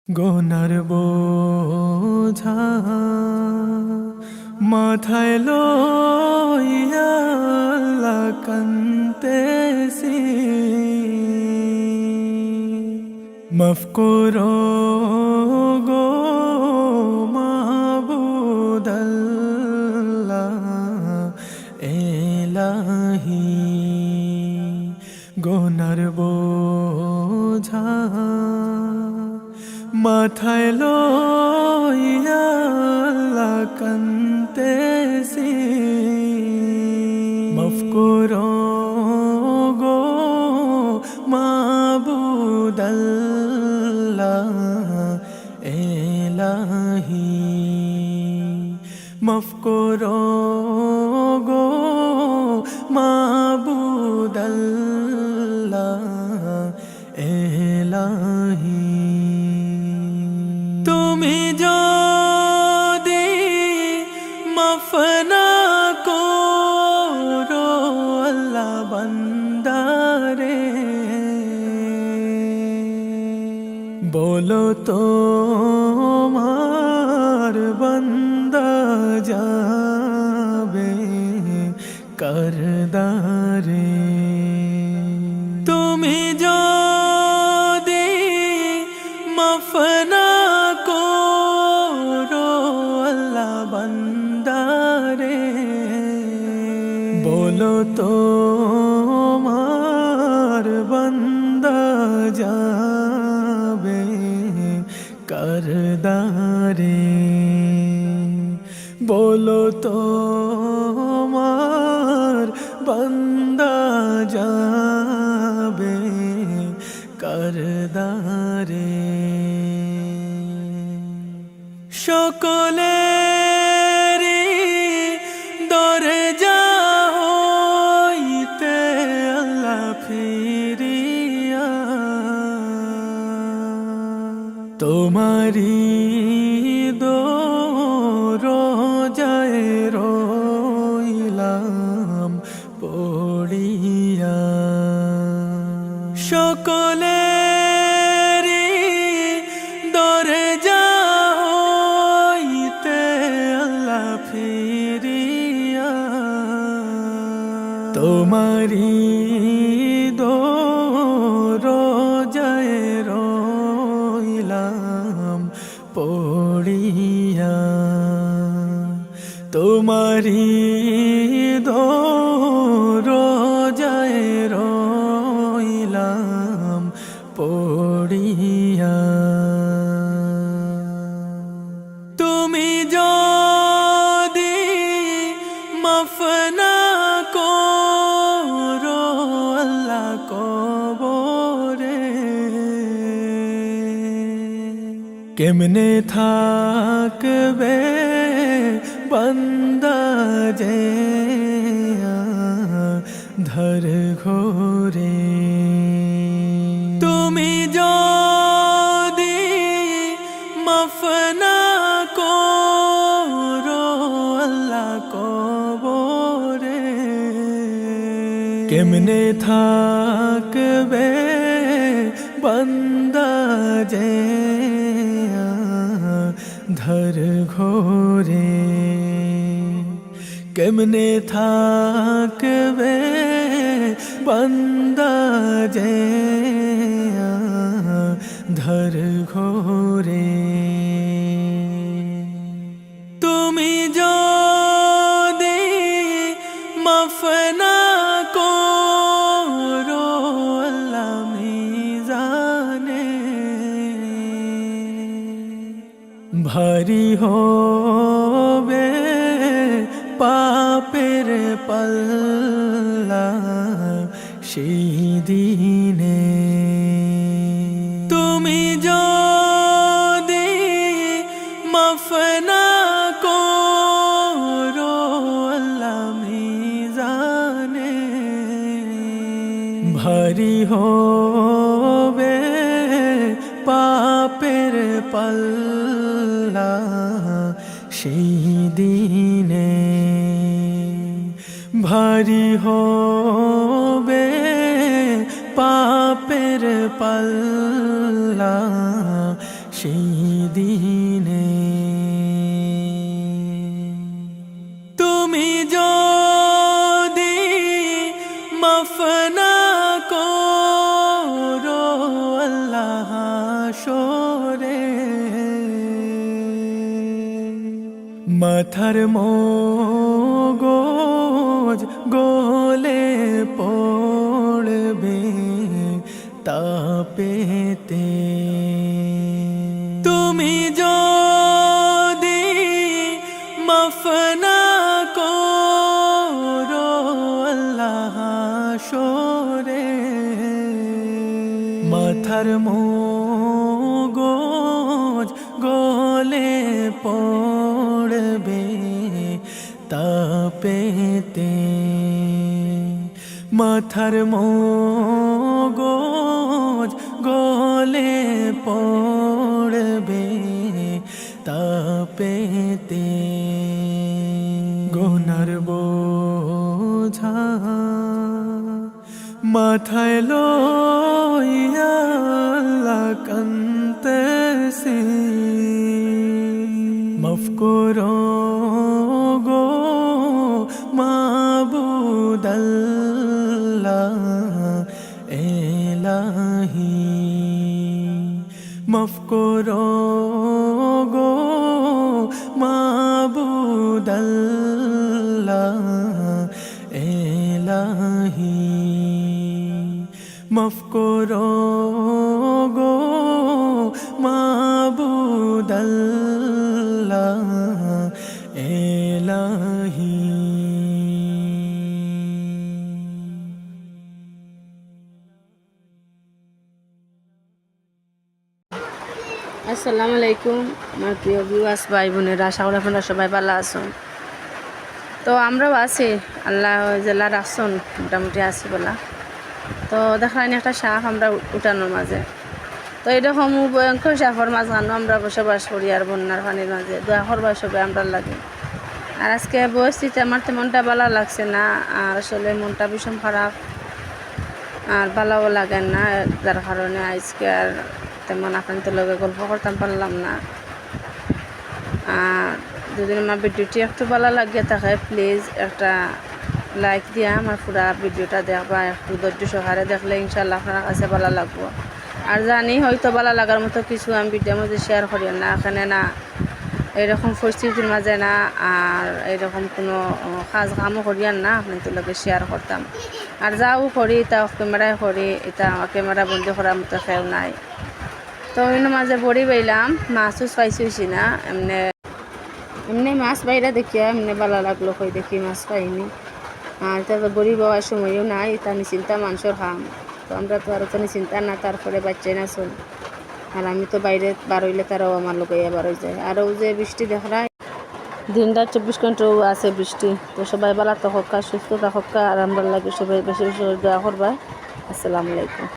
গোনার বোঝা মাথায় লইয়া আল্লাহ কান্দেছি, মাফ করো গো মাবুদ আল্লাহ এলাহি। গোনার বোঝা মাথায় লইয়া আল্লাহ কান্দেছি, মাফ করো গো মাবুদ আল্লাহ এলাহি। মাফ করো গো মাবুদ আল্লাহ এলাহি। তুমি যদি মাফ না করো আল্লাহ বান্দারে, বলো তো মার বান্দা যাবে করদারে। তুমি যদি মাফ না করো আল্লাহ বান্দারে, বলো তো মার বান্দা যাবে করদারে। বলো তো মার বান্দা যাবে করদারে। সকলেরই দরজা হইতে আল্লাহ ফিরিয়া, তোমারি দরজায় রইলাম পড়িয়া। সকলেরই দরজা হইতে আল্লাহ ফিরিয়া, তোমারি দরজায় রইলাম পড়িয়া। তোমারি দরজায় রইলাম পড়িয়া। তুমি যদি মাফ না করো আল্লাহ কবরে, কেমনে থাকবে বান্দা যে ধর ঘোরে। তুমি যদি মাফ না করো আল্লাহ কবরে, কেমনে থাকবে বান্দা যে ধর ঘোরে। কেমনে থাকবে বান্দা যে ধর ঘোরে। তুমি যদি মাফ না করো আল্লাহ মিজানে, ভারী হবে পাপের পাল্লা সেই দিনে। তুমি যদি মাফ না করো আল্লাহ মিজানে, ভারী হবে পাপের পাল্লা সেই দিনে। ভারী হবে পাপের পাল্লা সেই দিনে তুমি যদি মাফ না করো আল্লাহ হাসরে মাথার মগজ গলে পড়বে তাপেতে তুমি যদি মাফ না করো আল্লাহ হাসরে মাথার মগজ গলে পড়বে তাপেতে মাথার মগজ গলে পড়বে তাপেতে গুনার বোঝা মাথায় লইয়া আল্লাহ কাঁদতেছি মাফ করো গো মাবুদ আল্লাহ ইলাহি মাফ করো গো মাবুদ আল্লাহ ইলাহি মাফ করো গো মাবুদ আল্লাহ ইলাহি আসসালামু আলাইকুম আমার প্রিয় ভিউয়ার্স ভাই বোনেরা, আশা করি আপনারা সবাই ভালো আছেন। তো আমরাও আছি, আল্লাহ জেলা রাখছেন, মোটামুটি আছি বলা। তো দেখানি একটা সাপ আমরা উঠানোর মাঝে, তো এরকম ভয়ঙ্কর সাপের মাঝখানেও আমরা বসবাস করি আর বন্যার পানির মাঝে দোয়া করবার সবাই আমরা লাগে। আর আজকে পরিস্থিতি আমার তেমনটা ভালো লাগছে না, আর আসলে মনটা ভীষণ খারাপ আর ভালোও লাগে না, যার কারণে আজকে আর তেমন আপনাদের লগে গল্প করতাম পারলাম না। আর যদি আমার ভিডিওটি একটু ভালো লাগিয়ে থাকে প্লিজ একটা লাইক দিয়া আমার পুরা ভিডিওটা দেখবা, একটু ধৈর্য সহকারে দেখলে ইনশাল্লাহ আপনার কাছে ভালো লাগবো। আর জানি হয়তো ভালো লাগার মতো কিছু আমি ভিডিওর মধ্যে শেয়ার করি না, এখানে না এরকম পরিস্থিতির মাঝে না আর এরকম কোনো কাজ কামও করিয়ার না আপনাদের লগে শেয়ার করতাম। আর যাও করি তা ক্যামেরায় করি, এটা আমার ক্যামেরা বন্দি করার মতো কেউ নাই। তো এর মাঝে বড়ি বাইলাম, মাছও পাইছি না, এমনি মাছ বাইরা দেখিয়া এমনি ভালো লাগলো, কই দেখি মাছ পাইনি। আর এটা তো বড়ি বাবার সময়ও নাই, এটা নিশ্চিন্তা মানুষের খাম, তো আমরা তো আর তো নিশ্চিন্তা না, তারপরে বাচ্চাই না চল। আর আমি তো বাইরে বার হইলে তারাও আমার লোক বার হয়ে যায়। আরও যে বৃষ্টি দেখায় দিনটা 24 ঘন্টাও আছে বৃষ্টি। তো সবাই ভালো থাকা, সুস্থ থাকা, আর আমরা লাগে সবাই বেশি বেশি দোয়া করবা। আসসালামু আলাইকুম।